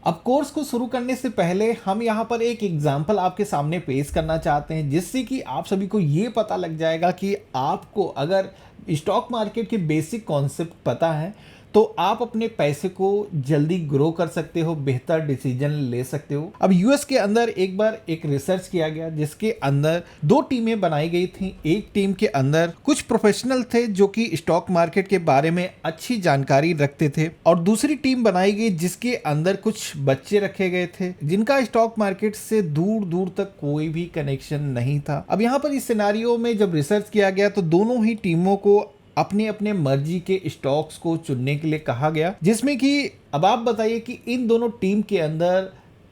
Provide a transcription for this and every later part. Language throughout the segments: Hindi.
अब कोर्स को शुरू करने से पहले हम यहाँ पर एक एग्जाम्पल आपके सामने पेश करना चाहते हैं, जिससे कि आप सभी को ये पता लग जाएगा कि आपको अगर स्टॉक मार्केट के बेसिक कॉन्सेप्ट पता है तो आप अपने पैसे को जल्दी ग्रो कर सकते हो, बेहतर डिसीजन ले सकते हो। अब यूएस के अंदर एक बार एक रिसर्च किया गया जिसके अंदर दो टीमें बनाई गई थी। एक टीम के अंदर कुछ प्रोफेशनल थे जो कि स्टॉक मार्केट के बारे में अच्छी जानकारी रखते थे, और दूसरी टीम बनाई गई जिसके अंदर कुछ बच्चे रखे गए थे जिनका स्टॉक मार्केट से दूर दूर तक कोई भी कनेक्शन नहीं था। अब यहाँ पर इस सिनेरियो में जब रिसर्च किया गया तो दोनों ही टीमों को अपने अपने मर्जी के स्टॉक्स को चुनने के लिए कहा गया, जिसमें कि अब आप बताइए कि इन दोनों टीम के अंदर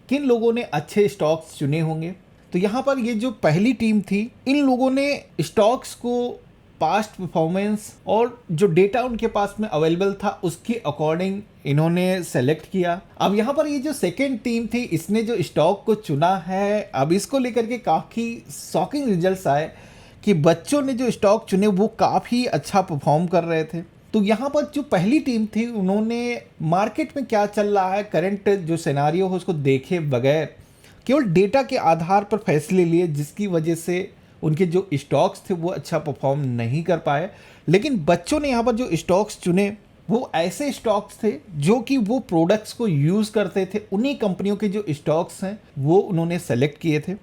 किन लोगों ने अच्छे स्टॉक्स चुने होंगे। तो यहाँ पर ये जो पहली टीम थी, इन लोगों ने स्टॉक्स को पास्ट परफॉर्मेंस और जो डेटा उनके पास में अवेलेबल था उसके अकॉर्डिंग इन्होंने सेलेक्ट किया। अब यहाँ पर ये जो सेकेंड टीम थी, इसने जो स्टॉक को चुना है, अब इसको लेकर के काफ़ी शॉकिंग रिजल्ट्स आए कि बच्चों ने जो स्टॉक चुने वो काफ़ी अच्छा परफॉर्म कर रहे थे। तो यहाँ पर जो पहली टीम थी उन्होंने मार्केट में क्या चल रहा है, करंट जो सिनेरियो है उसको देखे बगैर केवल डेटा के आधार पर फैसले लिए, जिसकी वजह से उनके जो स्टॉक्स थे वो अच्छा परफॉर्म नहीं कर पाए। लेकिन बच्चों ने यहाँ पर जो स्टॉक्स चुने वो ऐसे स्टॉक्स थे जो कि वो प्रोडक्ट्स को यूज़ करते थे। उन्हीं कंपनियों के जो स्टॉक्स हैं वो उन्होंने सेलेक्ट किए थे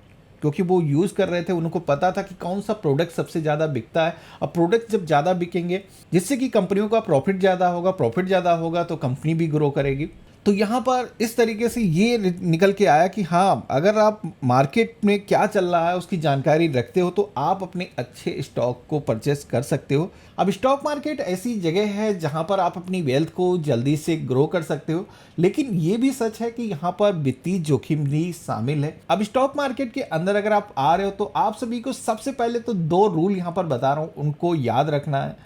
क्योंकि वो यूज़ कर रहे थे, उनको पता था कि कौन सा प्रोडक्ट सबसे ज़्यादा बिकता है। अब प्रोडक्ट जब ज़्यादा बिकेंगे जिससे कि कंपनियों का प्रॉफिट ज़्यादा होगा तो कंपनी भी ग्रो करेगी। तो यहाँ पर इस तरीके से ये निकल के आया कि हाँ, अगर आप मार्केट में क्या चल रहा है उसकी जानकारी रखते हो तो आप अपने अच्छे स्टॉक को परचेस कर सकते हो। अब स्टॉक मार्केट ऐसी जगह है जहाँ पर आप अपनी वेल्थ को जल्दी से ग्रो कर सकते हो, लेकिन ये भी सच है कि यहाँ पर वित्तीय जोखिम भी शामिल है। अब स्टॉक मार्केट के अंदर अगर आप आ रहे हो तो आप सभी को सबसे पहले तो दो रूल यहाँ पर बता रहा हूँ, उनको याद रखना है,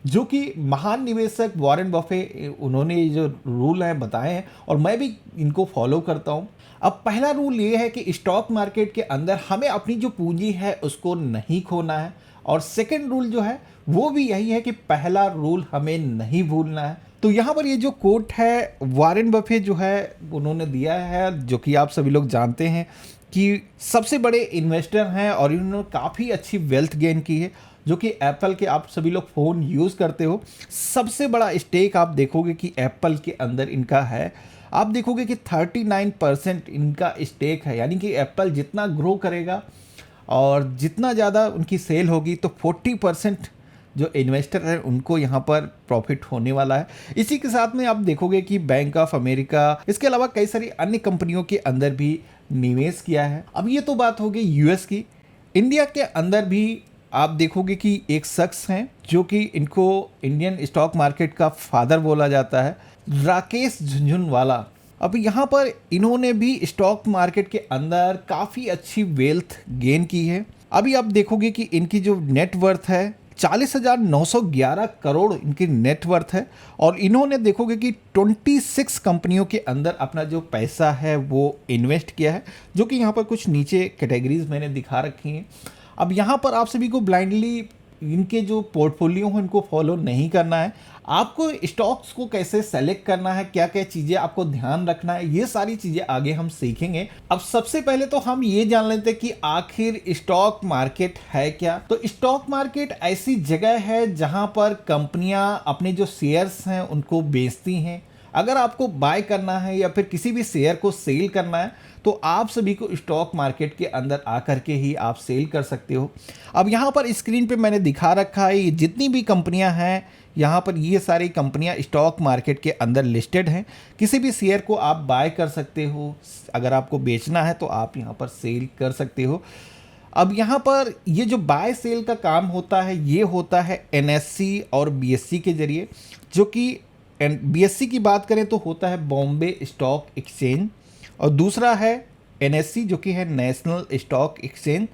जो कि महान निवेशक वॉरेन बफे उन्होंने ये जो रूल हैं बताए हैं और मैं भी इनको फॉलो करता हूँ। अब पहला रूल ये है कि स्टॉक मार्केट के अंदर हमें अपनी जो पूंजी है उसको नहीं खोना है, और सेकंड रूल जो है वो भी यही है कि पहला रूल हमें नहीं भूलना है। तो यहाँ पर ये जो कोट है वॉरेन बफे जो है उन्होंने दिया है, जो कि आप सभी लोग जानते हैं कि सबसे बड़े इन्वेस्टर हैं और इन्होंने काफ़ी अच्छी वेल्थ गेन की है। जो कि एप्पल के आप सभी लोग फ़ोन यूज़ करते हो, सबसे बड़ा स्टेक आप देखोगे कि एप्पल के अंदर इनका है। आप देखोगे कि 39% इनका स्टेक है, यानी कि एप्पल जितना ग्रो करेगा और जितना ज़्यादा उनकी सेल होगी तो 40% जो इन्वेस्टर हैं उनको यहाँ पर प्रॉफिट होने वाला है। इसी के साथ में आप देखोगे कि बैंक ऑफ अमेरिका, इसके अलावा कई सारी अन्य कंपनियों के अंदर भी निवेश किया है। अब ये तो बात हो गई यूएस की। इंडिया के अंदर भी आप देखोगे कि एक शख्स हैं जो कि इनको इंडियन स्टॉक मार्केट का फादर बोला जाता है, राकेश झुनझुनवाला। अब यहाँ पर इन्होंने भी स्टॉक मार्केट के अंदर काफ़ी अच्छी वेल्थ गेन की है। अभी आप देखोगे कि इनकी जो नेटवर्थ है 40,911 करोड़ इनकी नेटवर्थ है, और इन्होंने देखोगे कि 26 कंपनियों के अंदर अपना जो पैसा है वो इन्वेस्ट किया है, जो कि यहाँ पर कुछ नीचे कैटेगरीज मैंने दिखा रखी हैं। अब यहाँ पर आप सभी को ब्लाइंडली इनके जो पोर्टफोलियो हैं इनको फॉलो नहीं करना है। आपको स्टॉक्स को कैसे सेलेक्ट करना है, क्या क्या चीज़ें आपको ध्यान रखना है, ये सारी चीज़ें आगे हम सीखेंगे। अब सबसे पहले तो हम ये जान लेते हैं कि आखिर स्टॉक मार्केट है क्या। तो स्टॉक मार्केट ऐसी जगह है जहां पर कंपनियां अपने जो शेयर्स हैं उनको बेचती हैं। अगर आपको बाय करना है या फिर किसी भी शेयर को सेल करना है तो आप सभी को स्टॉक मार्केट के अंदर आकर के ही आप सेल कर सकते हो। अब यहाँ पर स्क्रीन पे मैंने दिखा रखा है ये जितनी भी कंपनियाँ हैं, यहाँ पर ये सारी कंपनियाँ स्टॉक मार्केट के अंदर लिस्टेड हैं। किसी भी शेयर को आप बाय कर सकते हो, अगर आपको बेचना है तो आप यहाँ पर सेल कर सकते हो। अब यहाँ पर ये जो बाय सेल का काम होता है ये होता है एनएससी और बीएससी के जरिए, जो कि बीएससी की बात करें तो होता है बॉम्बे स्टॉक एक्सचेंज, और दूसरा है एनएससी जो कि है नेशनल स्टॉक एक्सचेंज।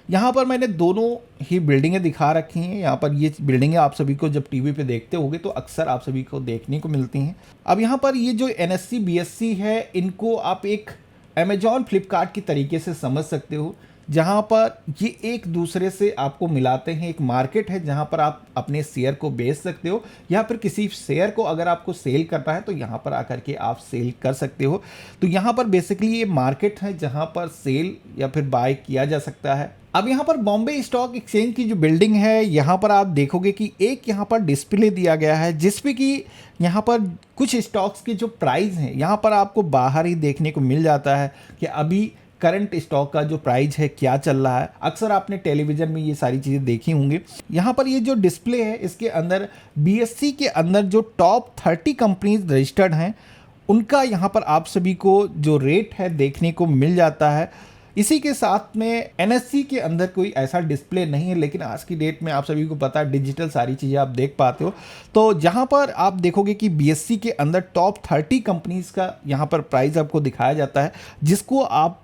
यहाँ पर मैंने दोनों ही बिल्डिंगें दिखा रखी हैं। यहाँ पर ये बिल्डिंगें आप सभी को जब टीवी पे देखते होगे तो अक्सर आप सभी को देखने को मिलती हैं। अब यहाँ पर ये जो एनएससी बीएससी है इनको आप एक अमेजॉन फ्लिपकार्ट की तरीके से समझ सकते हो, जहां पर ये एक दूसरे से आपको मिलाते हैं। एक मार्केट है जहां पर आप अपने शेयर को बेच सकते हो, या फिर किसी शेयर को अगर आपको सेल करना है तो यहां पर आकर के आप सेल कर सकते हो। तो यहां पर बेसिकली ये मार्केट है जहां पर सेल या फिर बाय किया जा सकता है। अब यहाँ पर बॉम्बे स्टॉक एक्सचेंज की जो बिल्डिंग है, यहाँ पर आप देखोगे कि एक यहाँ पर डिस्प्ले दिया गया है जिसपे कि यहाँ पर कुछ स्टॉक्स के जो प्राइस हैं यहाँ पर आपको बाहर ही देखने को मिल जाता है कि अभी करंट स्टॉक का जो प्राइस है क्या चल रहा है। अक्सर आपने टेलीविज़न में ये सारी चीज़ें देखी होंगी। यहाँ पर ये जो डिस्प्ले है इसके अंदर बीएससी के अंदर जो टॉप 30 कंपनीज रजिस्टर्ड हैं उनका यहाँ पर आप सभी को जो रेट है देखने को मिल जाता है। इसी के साथ में एनएससी के अंदर कोई ऐसा डिस्प्ले नहीं है, लेकिन आज की डेट में आप सभी को पता है डिजिटल सारी चीज़ें आप देख पाते हो। तो जहां पर आप देखोगे कि बीएससी के अंदर टॉप 30 कंपनीज का यहां पर प्राइस आपको दिखाया जाता है, जिसको आप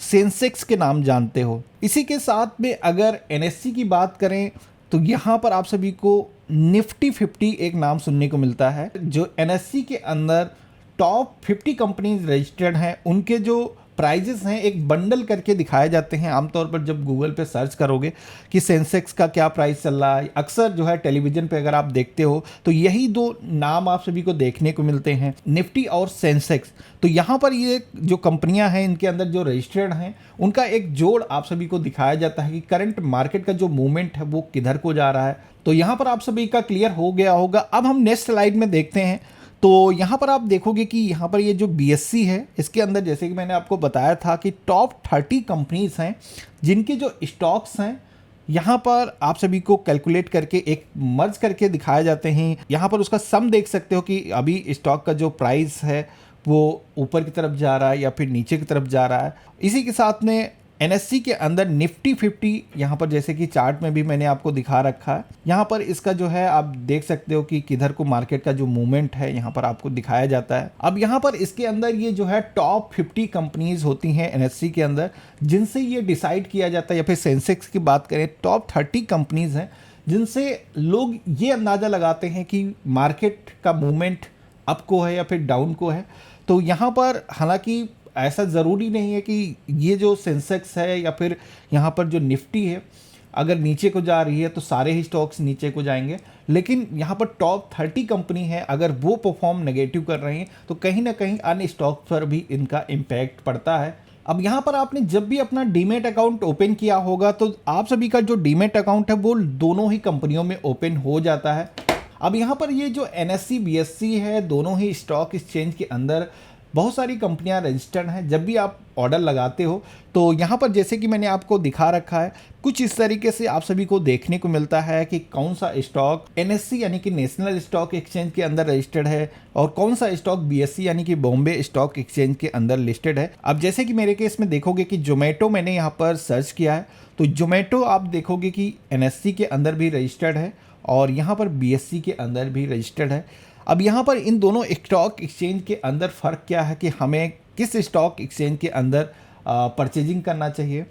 सेंसेक्स के नाम जानते हो। इसी के साथ में अगर एनएससी की बात करें तो यहाँ पर आप सभी को निफ्टी 50 एक नाम सुनने को मिलता है। जो एनएससी के अंदर टॉप 50 कंपनीज रजिस्टर्ड हैं उनके जो प्राइजेस हैं एक बंडल करके दिखाए जाते हैं। आमतौर पर जब गूगल पे सर्च करोगे कि सेंसेक्स का क्या प्राइस चल रहा है, अक्सर जो है टेलीविज़न पे अगर आप देखते हो तो यही दो नाम आप सभी को देखने को मिलते हैं, निफ्टी और सेंसेक्स। तो यहाँ पर ये जो कंपनियां हैं इनके अंदर जो रजिस्टर्ड हैं उनका एक जोड़ आप सभी को दिखाया जाता है कि करंट मार्केट का जो मूवमेंट है वो किधर को जा रहा है। तो यहाँ पर आप सभी का क्लियर हो गया होगा। अब हम नेक्स्ट स्लाइड में देखते हैं। तो यहाँ पर आप देखोगे कि यहाँ पर ये जो बीएससी है इसके अंदर जैसे कि मैंने आपको बताया था कि टॉप 30 कंपनीज हैं जिनके जो स्टॉक्स हैं यहाँ पर आप सभी को कैलकुलेट करके एक मर्ज करके दिखाए जाते हैं। यहाँ पर उसका सम देख सकते हो कि अभी स्टॉक का जो प्राइस है वो ऊपर की तरफ जा रहा है या फिर नीचे की तरफ जा रहा है। इसी के साथ में एनएससी के अंदर निफ्टी 50 यहाँ पर जैसे कि चार्ट में भी मैंने आपको दिखा रखा है, यहाँ पर इसका जो है आप देख सकते हो कि किधर को मार्केट का जो मूवमेंट है यहाँ पर आपको दिखाया जाता है। अब यहाँ पर इसके अंदर ये जो है टॉप 50 कंपनीज होती हैं एनएससी के अंदर जिनसे ये डिसाइड किया जाता है, या फिर सेंसेक्स की बात करें टॉप 30 कंपनीज हैं जिनसे लोग ये अंदाज़ा लगाते हैं कि मार्केट का मूवमेंट अप को है या फिर डाउन को है। तो यहाँ पर हालांकि ऐसा ज़रूरी नहीं है कि ये जो सेंसेक्स है या फिर यहाँ पर जो निफ्टी है अगर नीचे को जा रही है तो सारे ही स्टॉक्स नीचे को जाएंगे, लेकिन यहाँ पर टॉप 30 कंपनी है अगर वो परफॉर्म नेगेटिव कर रही हैं तो कहीं ना कहीं अन्य स्टॉक पर भी इनका इम्पैक्ट पड़ता है। अब यहाँ पर आपने जब भी अपना डीमेट अकाउंट ओपन किया होगा तो आप सभी का जो डीमेट अकाउंट है वो दोनों ही कंपनियों में ओपन हो जाता है। अब यहाँ पर ये जो एनएससी बीएससी है दोनों ही स्टॉक एक्सचेंज के अंदर बहुत सारी कंपनियां रजिस्टर्ड हैं। जब भी आप ऑर्डर लगाते हो तो यहाँ पर जैसे कि मैंने आपको दिखा रखा है कुछ इस तरीके से आप सभी को देखने को मिलता है कि कौन सा स्टॉक एनएससी यानी कि नेशनल स्टॉक एक्सचेंज के अंदर रजिस्टर्ड है और कौन सा स्टॉक बीएससी यानी कि बॉम्बे स्टॉक एक्सचेंज के अंदर लिस्टेड है। अब जैसे कि मेरे केस में देखोगे कि जोमेटो मैंने यहाँ पर सर्च किया है तो जोमेटो आप देखोगे कि एनएससी के अंदर भी रजिस्टर्ड है और यहाँ पर बीएससी के अंदर भी रजिस्टर्ड है। अब यहाँ पर इन दोनों स्टॉक एक्सचेंज के अंदर फ़र्क क्या है कि हमें किस स्टॉक एक्सचेंज के अंदर परचेजिंग करना चाहिए।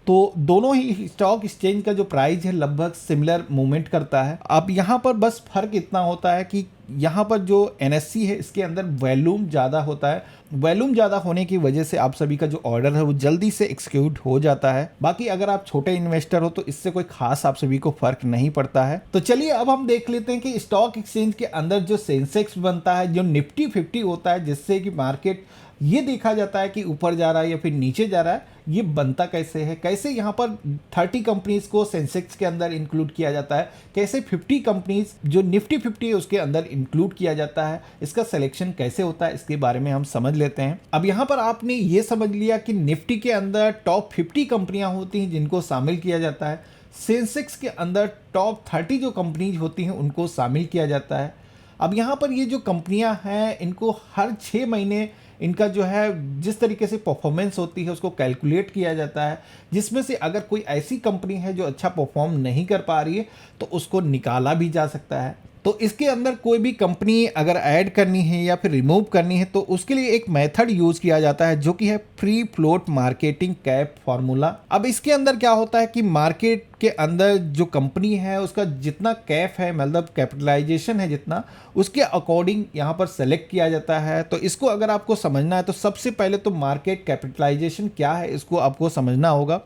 तो दोनों ही स्टॉक एक्सचेंज का जो प्राइस है लगभग सिमिलर मूवमेंट करता है। अब यहाँ पर बस फ़र्क इतना होता है कि यहाँ पर जो एनएससी है इसके अंदर वॉल्यूम ज़्यादा होता है। वॉल्यूम ज़्यादा होने की वजह से आप सभी का जो ऑर्डर है वो जल्दी से एक्सिक्यूट हो जाता है। बाकी अगर आप छोटे इन्वेस्टर हो तो इससे कोई खास आप सभी को फ़र्क नहीं पड़ता है। तो चलिए अब हम देख लेते हैं कि स्टॉक एक्सचेंज के अंदर जो सेंसेक्स बनता है, जो निफ्टी 50 होता है जिससे कि मार्केट ये देखा जाता है कि ऊपर जा रहा है या फिर नीचे जा रहा है, ये बनता कैसे है, कैसे यहाँ पर 30 कंपनीज को सेंसेक्स के अंदर इंक्लूड किया जाता है, कैसे 50 कंपनीज जो निफ्टी 50 है उसके अंदर इंक्लूड किया जाता है, इसका सिलेक्शन कैसे होता है, इसके बारे में हम समझ लेते हैं। अब यहाँ पर आपने ये समझ लिया कि निफ्टी के अंदर टॉप 50 कंपनियां होती हैं जिनको शामिल किया जाता है, सेंसेक्स के अंदर टॉप 30 जो कंपनीज होती हैं उनको शामिल किया जाता है। अब यहाँ पर ये जो कंपनियां हैं इनको हर 6 महीने इनका जो है जिस तरीके से परफॉर्मेंस होती है उसको कैलकुलेट किया जाता है, जिसमें से अगर कोई ऐसी कंपनी है जो अच्छा परफॉर्म नहीं कर पा रही है तो उसको निकाला भी जा सकता है। तो इसके अंदर कोई भी कंपनी अगर ऐड करनी है या फिर रिमूव करनी है तो उसके लिए एक मेथड यूज किया जाता है जो कि है free float marketing cap formula. अब इसके अंदर क्या होता है कि मार्केट के अंदर जो कंपनी है उसका जितना कैप है, मतलब कैपिटलाइजेशन है जितना, उसके अकॉर्डिंग यहाँ पर सेलेक्ट किया जाता है। तो इसको अगर आपको समझना है तो सबसे पहले तो मार्केट कैपिटलाइजेशन क्या है इसको आपको समझना होगा।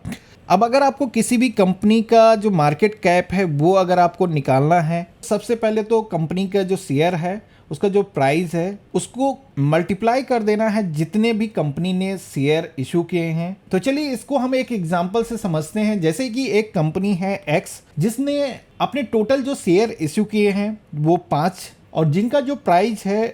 अब अगर आपको किसी भी कंपनी का जो मार्केट कैप है वो अगर आपको निकालना है, सबसे पहले तो कंपनी का जो शेयर है उसका जो प्राइस है उसको मल्टीप्लाई कर देना है जितने भी कंपनी ने शेयर इशू किए हैं। तो चलिए इसको हम एक एग्जांपल से समझते हैं। जैसे कि एक कंपनी है एक्स जिसने अपने टोटल जो शेयर इशू किए हैं वो 5 और जिनका जो प्राइस है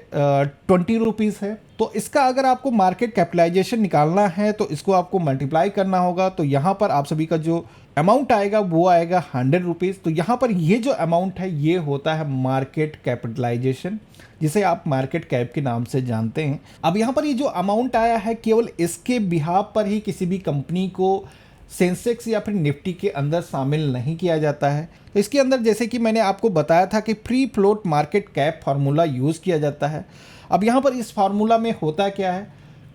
20 रुपीज़ है। तो इसका अगर आपको मार्केट कैपिटलाइजेशन निकालना है तो इसको आपको मल्टीप्लाई करना होगा। तो यहाँ पर आप सभी का जो अमाउंट आएगा वो आएगा 100 रुपीज़। तो यहाँ पर ये जो अमाउंट है ये होता है मार्केट कैपिटलाइजेशन, जिसे आप मार्केट कैप के नाम से जानते हैं। अब यहाँ पर ये जो अमाउंट आया है केवल इसके बिहाफ पर ही किसी भी कंपनी को सेंसेक्स या फिर निफ्टी के अंदर शामिल नहीं किया जाता है। तो इसके अंदर जैसे कि मैंने आपको बताया था कि free float market cap formula use किया जाता है। अब यहाँ पर इस फार्मूला में होता क्या है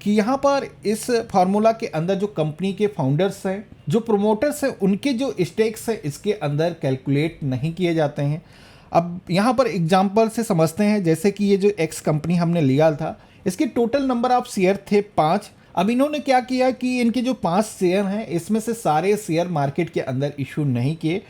कि यहाँ पर इस फार्मूला के अंदर जो कंपनी के फाउंडर्स हैं, जो प्रोमोटर्स हैं, उनके जो स्टेक्स हैं इसके अंदर कैलकुलेट नहीं किए जाते हैं। अब यहाँ पर एग्जांपल से समझते हैं। जैसे कि ये जो एक्स कंपनी हमने लिया था इसके टोटल नंबर ऑफ शेयर थे 5। अब इन्होंने क्या किया कि इनके जो 5 शेयर हैं इसमें से सारे शेयर मार्केट के अंदर इशू नहीं किए।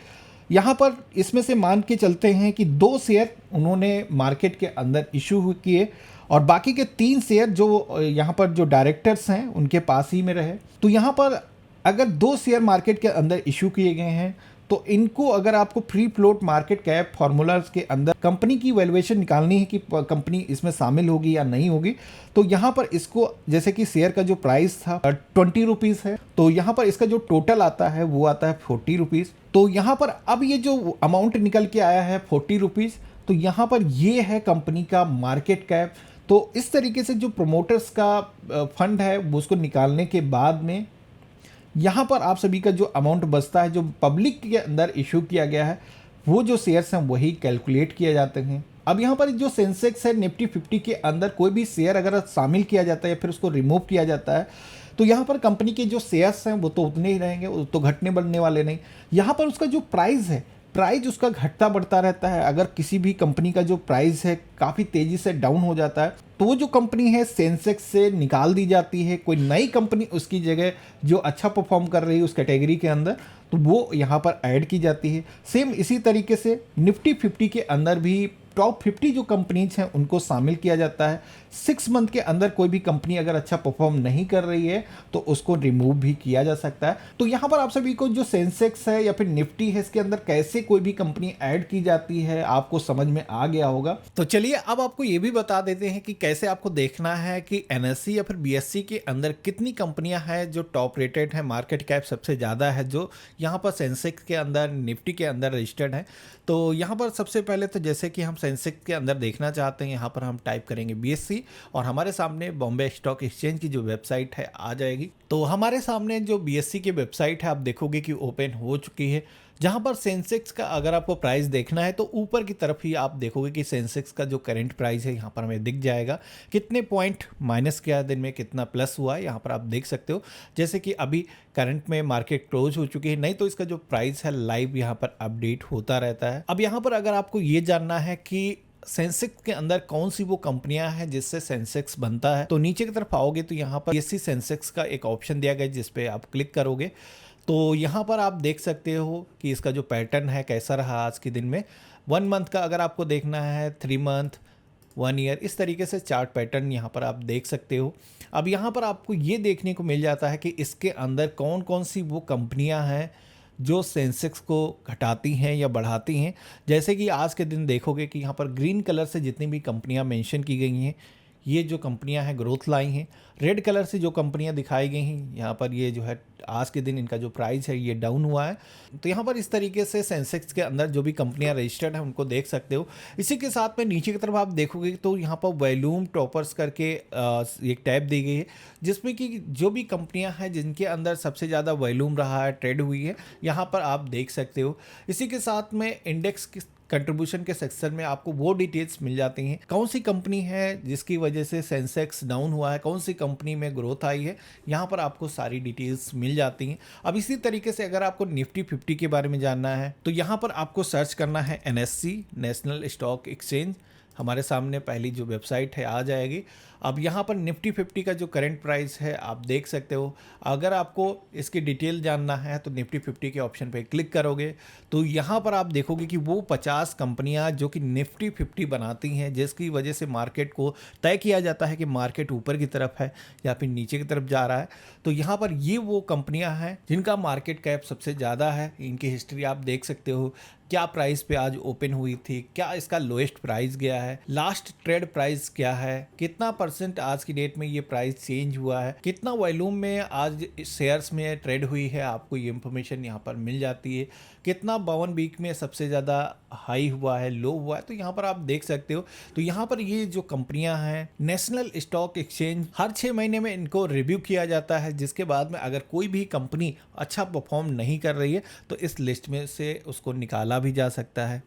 यहाँ पर इसमें से मान के चलते हैं कि 2 शेयर उन्होंने मार्केट के अंदर इशू किए और बाकी के 3 शेयर जो यहाँ पर जो डायरेक्टर्स हैं उनके पास ही में रहे। तो यहाँ पर अगर 2 शेयर मार्केट के अंदर इशू किए गए हैं तो इनको अगर आपको free float market cap formulas के अंदर कंपनी की वैल्यूएशन निकालनी है कि कंपनी इसमें शामिल होगी या नहीं होगी, तो यहाँ पर इसको जैसे कि शेयर का जो प्राइस था 20 रुपीज़ है, तो यहाँ पर इसका जो टोटल आता है वो आता है 40 रुपीज़। तो यहाँ पर अब ये जो अमाउंट निकल के आया है 40 रुपीज़, तो यहाँ पर ये है कंपनी का मार्केट कैप। तो इस तरीके से जो प्रोमोटर्स का फंड है वो उसको निकालने के बाद में यहाँ पर आप सभी का जो अमाउंट बचता है जो पब्लिक के अंदर इशू किया गया है वो जो शेयर्स हैं वही कैलकुलेट किए जाते हैं। अब यहाँ पर जो सेंसेक्स है निफ्टी 50 के अंदर कोई भी शेयर अगर शामिल किया जाता है या फिर उसको रिमूव किया जाता है तो यहाँ पर कंपनी के जो शेयर्स हैं वो तो उतने ही रहेंगे, वो तो घटने बढ़ने वाले नहीं। यहाँ पर उसका जो प्राइस है, प्राइस उसका घटता बढ़ता रहता है। अगर किसी भी कंपनी का जो प्राइस है काफ़ी तेज़ी से डाउन हो जाता है तो वो जो कंपनी है सेंसेक्स से निकाल दी जाती है, कोई नई कंपनी उसकी जगह जो अच्छा परफॉर्म कर रही है उस कैटेगरी के अंदर तो वो यहाँ पर ऐड की जाती है। सेम इसी तरीके से निफ्टी 50 के अंदर भी टॉप 50 जो कंपनीज हैं उनको शामिल किया जाता है। 6 मंथ के अंदर कोई भी कंपनी अगर अच्छा परफॉर्म नहीं कर रही है तो उसको रिमूव भी किया जा सकता है। तो यहाँ पर आप सभी को जो सेंसेक्स है या फिर निफ्टी है इसके अंदर कैसे कोई भी कंपनी ऐड की जाती है आपको समझ में आ गया होगा। तो चलिए अब आपको ये भी बता देते हैं कि कैसे आपको देखना है कि एनएससी या फिर बीएससी के अंदर कितनी कंपनियां हैं जो टॉप रेटेड है, मार्केट कैप सबसे ज़्यादा है, जो यहाँ पर सेंसेक्स के अंदर निफ्टी के अंदर रजिस्टर्ड है। तो यहाँ पर सबसे पहले तो जैसे कि हम सेंसेक्स के अंदर देखना चाहते हैं, यहाँ पर हम टाइप करेंगे बीएससी और हमारे सामने बॉम्बे स्टॉक एक्सचेंज की जो वेबसाइट है आ जाएगी। तो हमारे सामने जो बीएससी की वेबसाइट है आप देखोगे कि ओपन हो चुकी है, जहाँ पर सेंसेक्स का अगर आपको प्राइस देखना है तो ऊपर की तरफ ही आप देखोगे कि सेंसेक्स का जो करंट प्राइस है यहाँ पर हमें दिख जाएगा, कितने पॉइंट माइनस किया दिन में, कितना प्लस हुआ है यहाँ पर आप देख सकते हो। जैसे कि अभी करंट में मार्केट क्लोज हो चुकी है, नहीं तो इसका जो प्राइस है लाइव यहाँ पर अपडेट होता रहता है। अब यहाँ पर अगर आपको ये जानना है कि सेंसेक्स के अंदर कौन सी वो कंपनियां हैं जिससे सेंसेक्स बनता है, तो नीचे की तरफ आओगे तो यहाँ पर बीएससी सेंसेक्स का एक ऑप्शन दिया गया है जिस पे आप क्लिक करोगे तो यहाँ पर आप देख सकते हो कि इसका जो पैटर्न है कैसा रहा आज के दिन में। 1 मंथ का अगर आपको देखना है, 3 मंथ, 1 ईयर, इस तरीके से चार्ट पैटर्न यहाँ पर आप देख सकते हो। अब यहाँ पर आपको ये देखने को मिल जाता है कि इसके अंदर कौन कौन सी वो कंपनियाँ हैं जो सेंसेक्स को घटाती हैं या बढ़ाती हैं। जैसे कि आज के दिन देखोगे कि यहाँ पर ग्रीन कलर से जितनी भी कंपनियां मेंशन की गई हैं ये जो कंपनियां हैं ग्रोथ लाई हैं। रेड कलर से जो कंपनियां दिखाई गई हैं यहाँ पर ये जो है आज के दिन इनका जो प्राइस है ये डाउन हुआ है। तो यहाँ पर इस तरीके से सेंसेक्स के अंदर जो भी कंपनियां रजिस्टर्ड हैं उनको देख सकते हो। इसी के साथ में नीचे की तरफ आप देखोगे तो यहाँ पर वॉल्यूम टॉपर्स करके एक टैब दी गई है जिसमें कि जो भी कंपनियां हैं जिनके अंदर सबसे ज़्यादा वॉल्यूम रहा है, ट्रेड हुई है, यहाँ पर आप देख सकते हो। इसी के साथ में इंडेक्स कंट्रीब्यूशन के सेक्शन में आपको वो डिटेल्स मिल जाती हैं, कौन सी कंपनी है जिसकी वजह से सेंसेक्स डाउन हुआ है, कौन सी कंपनी में ग्रोथ आई है, यहाँ पर आपको सारी डिटेल्स मिल जाती हैं। अब इसी तरीके से अगर आपको निफ्टी 50 के बारे में जानना है तो यहाँ पर आपको सर्च करना है NSE, नेशनल स्टॉक एक्सचेंज। हमारे सामने पहली जो वेबसाइट है आ जाएगी। अब यहाँ पर निफ्टी 50 का जो करंट प्राइस है आप देख सकते हो। अगर आपको इसकी डिटेल जानना है तो निफ्टी 50 के ऑप्शन पे क्लिक करोगे तो यहाँ पर आप देखोगे कि वो 50 कंपनियाँ जो कि निफ्टी 50 बनाती हैं, जिसकी वजह से मार्केट को तय किया जाता है कि मार्केट ऊपर की तरफ है या फिर नीचे की तरफ जा रहा है। तो यहाँ पर ये वो कंपनियाँ हैं जिनका मार्केट कैप सबसे ज़्यादा है। इनकी हिस्ट्री आप देख सकते हो, क्या प्राइस पे आज ओपन हुई थी, क्या इसका लोएस्ट प्राइस गया है, लास्ट ट्रेड प्राइस क्या है, कितना परसेंट आज की डेट में ये प्राइस चेंज हुआ है, कितना वॉल्यूम में आज शेयर्स में ट्रेड हुई है, आपको ये इंफॉर्मेशन यहाँ पर मिल जाती है। कितना 52 वीक में सबसे ज़्यादा हाई हुआ है, लो हुआ है, तो यहाँ पर आप देख सकते हो। तो यहाँ पर ये जो कंपनियां हैं नेशनल स्टॉक एक्सचेंज, हर 6 महीने में इनको रिव्यू किया जाता है, जिसके बाद में अगर कोई भी कंपनी अच्छा परफॉर्म नहीं कर रही है तो इस लिस्ट में से उसको निकाला भी जा सकता है।